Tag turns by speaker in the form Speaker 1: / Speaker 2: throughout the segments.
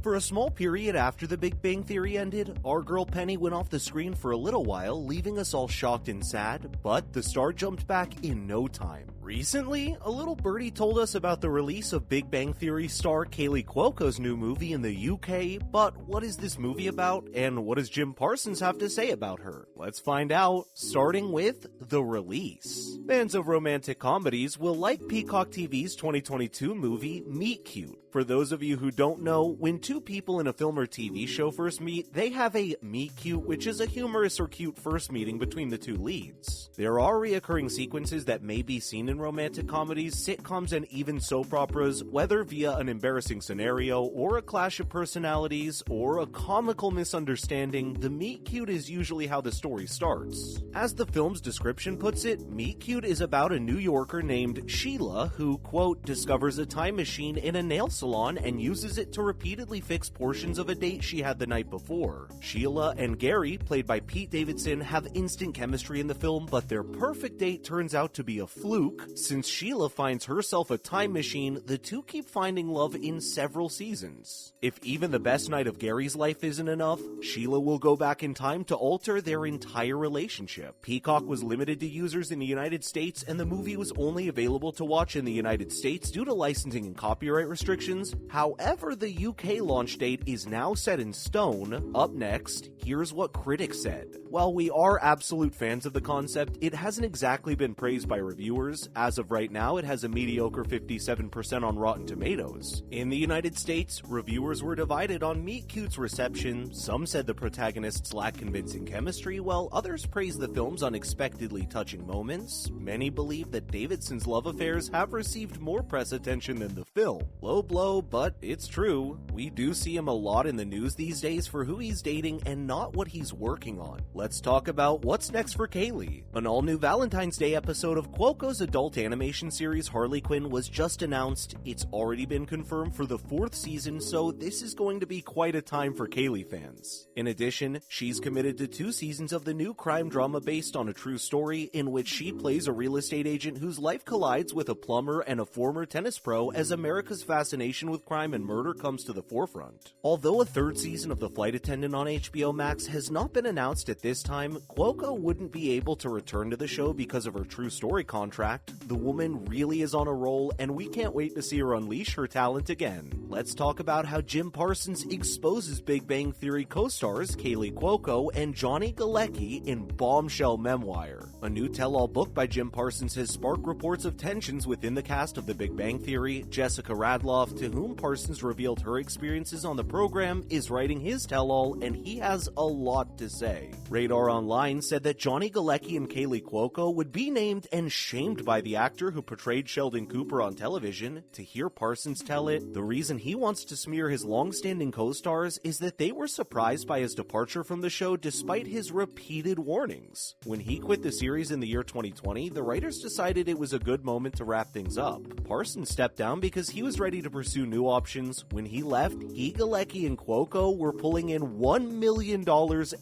Speaker 1: For a small period after The Big Bang Theory ended, our girl Penny went off the screen for a little while, leaving us all shocked and sad, but the star jumped back in no time. Recently, a little birdie told us about the release of Big Bang Theory star Kaley Cuoco's new movie in the UK, but what is this movie about, and what does Jim Parsons have to say about her? Let's find out, starting with the release. Fans of romantic comedies will like Peacock TV's 2022 movie Meet Cute. For those of you who don't know, when two people in a film or TV show first meet, they have a meet cute, which is a humorous or cute first meeting between the two leads. There are reoccurring sequences that may be seen in romantic comedies, sitcoms, and even soap operas, whether via an embarrassing scenario or a clash of personalities or a comical misunderstanding. The meet cute is usually how the story starts. As the film's description puts it, Meet Cute is about a New Yorker named Sheila who, quote, discovers a time machine in a nail salon and uses it to repeatedly fix portions of a date she had the night before. Sheila and Gary, played by Pete Davidson, have instant chemistry in the film, but their perfect date turns out to be a fluke. Since Sheila finds herself a time machine, the two keep finding love in several seasons. If even the best night of Gary's life isn't enough, Sheila will go back in time to alter their entire relationship. Peacock was limited to users in the United States, and the movie was only available to watch in the United States due to licensing and copyright restrictions. However, the UK launch date is now set in stone. Up next, here's what critics said. While we are absolute fans of the concept, it hasn't exactly been praised by reviewers. As of right now, it has a mediocre 57% on Rotten Tomatoes. In the United States, reviewers were divided on Meet Cute's reception. Some said the protagonists lack convincing chemistry, while others praised the film's unexpectedly touching moments. Many believe that Davidson's love affairs have received more press attention than the film. Low blow, but it's true. We do see him a lot in the news these days for who he's dating and not what he's working on. Let's talk about what's next for Kaley. An all-new Valentine's Day episode of Cuoco's adult animation series Harley Quinn was just announced. It's already been confirmed for the 4th season, so this is going to be quite a time for Kaley fans. In addition, she's committed to 2 seasons of the new crime drama based on a true story in which she plays a real estate agent whose life collides with a plumber and a former tennis pro as America's fascination with crime and murder comes to the forefront. Although a 3rd season of The Flight Attendant on HBO Max has not been announced at this time, Cuoco wouldn't be able to return to the show because of her true story contract. The woman really is on a roll, and we can't wait to see her unleash her talent again. Let's talk about how Jim Parsons exposes Big Bang Theory co-stars Kaley Cuoco and Johnny Galecki in bombshell memoir. A new tell-all book by Jim Parsons has sparked reports of tensions within the cast of The Big Bang Theory. Jessica Radloff, to whom Parsons revealed her experiences on the program, is writing his tell-all, and he has a lot to say. Radar Online said that Johnny Galecki and Kaley Cuoco would be named and shamed by the actor who portrayed Sheldon Cooper on television. To hear Parsons tell it, the reason he wants to smear his long-standing co-stars is that they were surprised by his departure from the show despite his repeated warnings. When he quit the series in the year 2020, the writers decided it was a good moment to wrap things up. Parsons stepped down because he was ready to pursue new options. When he left, Galecki and Cuoco were pulling in $1 million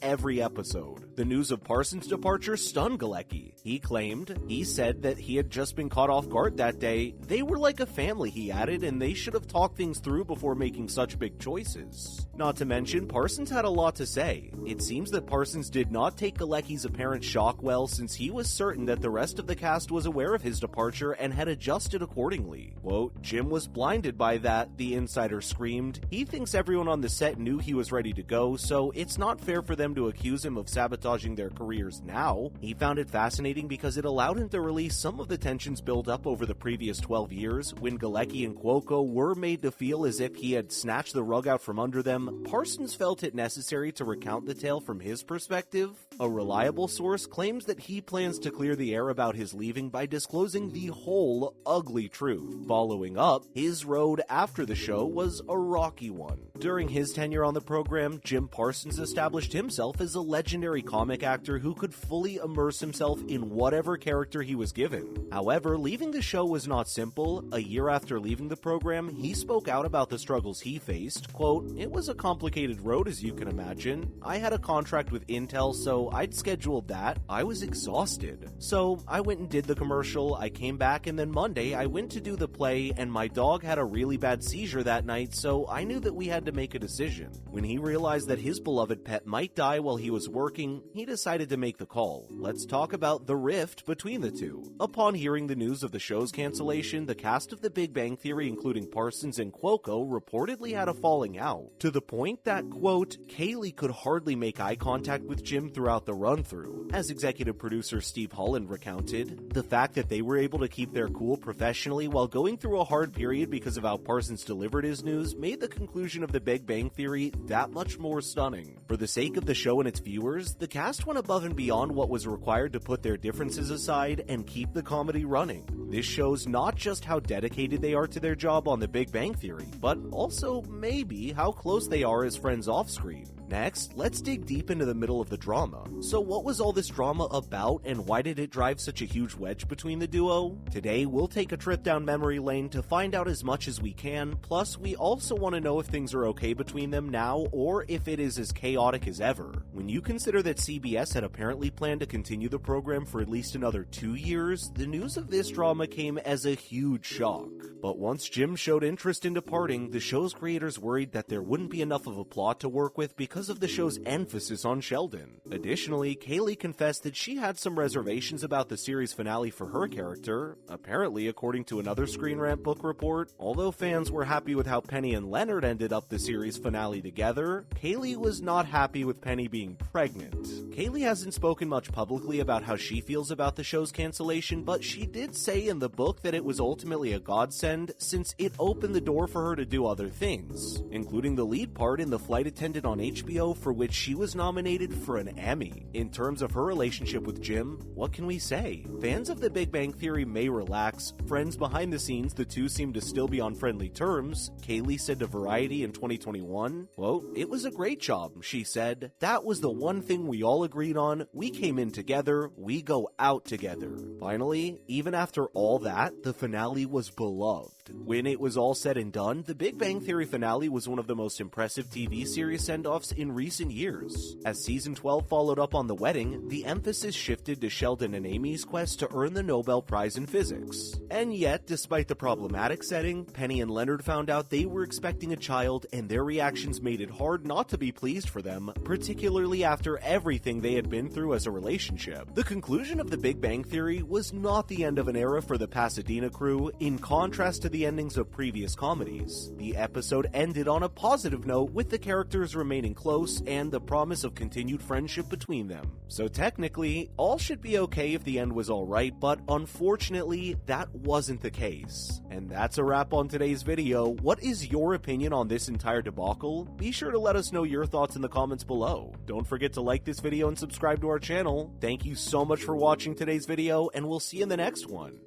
Speaker 1: every episode. The news of Parsons' departure stunned Galecki. He said that he had just been caught off guard that day. They were like a family, he added, and they should have talked things through before making such big choices. Not to mention, Parsons had a lot to say. It seems that Parsons did not take Galecki's apparent shock well, since he was certain that the rest of the cast was aware of his departure and had adjusted accordingly. Quote, Jim was blinded by that, the insider screamed. He thinks everyone on the set knew he was ready to go, so it's not fair for them to accuse him of sabotaging their careers now. He found it fascinating because it allowed him to release some of the tensions built up over the previous 12 years. When Galecki and Cuoco were made to feel as if he had snatched the rug out from under them, Parsons felt it necessary to recount the tale from his perspective. A reliable source claims that he plans to clear the air about his leaving by disclosing the whole ugly truth. Following up, his road after the show was a rocky one. During his tenure on the program, Jim Parsons established himself as a legendary comic actor who could fully immerse himself in whatever character he was given. However, leaving the show was not simple. A year after leaving the program, he spoke out about the struggles he faced. Quote, it was a complicated road, as you can imagine. I had a contract with Intel, so I'd scheduled that. I was exhausted. So I went and did the commercial, I came back, and then Monday I went to do the play, and my dog had a really really bad seizure that night, so I knew that we had to make a decision. When he realized that his beloved pet might die while he was working, he decided to make the call. Let's talk about the rift between the two. Upon hearing the news of the show's cancellation, the cast of The Big Bang Theory, including Parsons and Cuoco, reportedly had a falling out, to the point that, quote, Kaley could hardly make eye contact with Jim throughout the run-through. As executive producer Steve Holland recounted, the fact that they were able to keep their cool professionally while going through a hard period because of how Parsons delivered his news made the conclusion of The Big Bang Theory that much more stunning. For the sake of the show and its viewers, the cast went above and beyond what was required to put their differences aside and keep the comedy running. This shows not just how dedicated they are to their job on The Big Bang Theory, but also maybe how close they are as friends off-screen. Next, let's dig deep into the middle of the drama. So what was all this drama about, and why did it drive such a huge wedge between the duo? Today, we'll take a trip down memory lane to find out as much as we can, plus we also want to know if things are okay between them now, or if it is as chaotic as ever. When you consider that CBS had apparently planned to continue the program for at least another 2 years, the news of this drama came as a huge shock. But once Jim showed interest in departing, the show's creators worried that there wouldn't be enough of a plot to work with because of the show's emphasis on Sheldon. Additionally, Kaley confessed that she had some reservations about the series finale for her character. Apparently, according to another Screen Rant book report, although fans were happy with how Penny and Leonard ended up the series finale together, Kaley was not happy with Penny being pregnant. Kaley hasn't spoken much publicly about how she feels about the show's cancellation, but she did say in the book that it was ultimately a godsend since it opened the door for her to do other things, including the lead part in The Flight Attendant on HBO, for which she was nominated for an Emmy. In terms of her relationship with Jim, what can we say? Fans of The Big Bang Theory may relax. Friends behind the scenes, the two seem to still be on friendly terms. Kaley said to Variety in 2021, quote, "It was a great job," she said. "That was the one thing we all agreed on. We came in together, we go out together." Finally, even after all that, the finale was beloved. When it was all said and done, The Big Bang Theory finale was one of the most impressive TV series send-offs in recent years. As season 12 followed up on the wedding, the emphasis shifted to Sheldon and Amy's quest to earn the Nobel Prize in Physics. And yet, despite the problematic setting, Penny and Leonard found out they were expecting a child, and their reactions made it hard not to be pleased for them, particularly after everything they had been through as a relationship. The conclusion of The Big Bang Theory was not the end of an era for the Pasadena crew, in contrast to the endings of previous comedies. The episode ended on a positive note, with the characters remaining close and the promise of continued friendship between them. So technically, all should be okay if the end was alright, but unfortunately, that wasn't the case. And that's a wrap on today's video. What is your opinion on this entire debacle? Be sure to let us know your thoughts in the comments below. Don't forget to like this video and subscribe to our channel. Thank you so much for watching today's video, and we'll see you in the next one.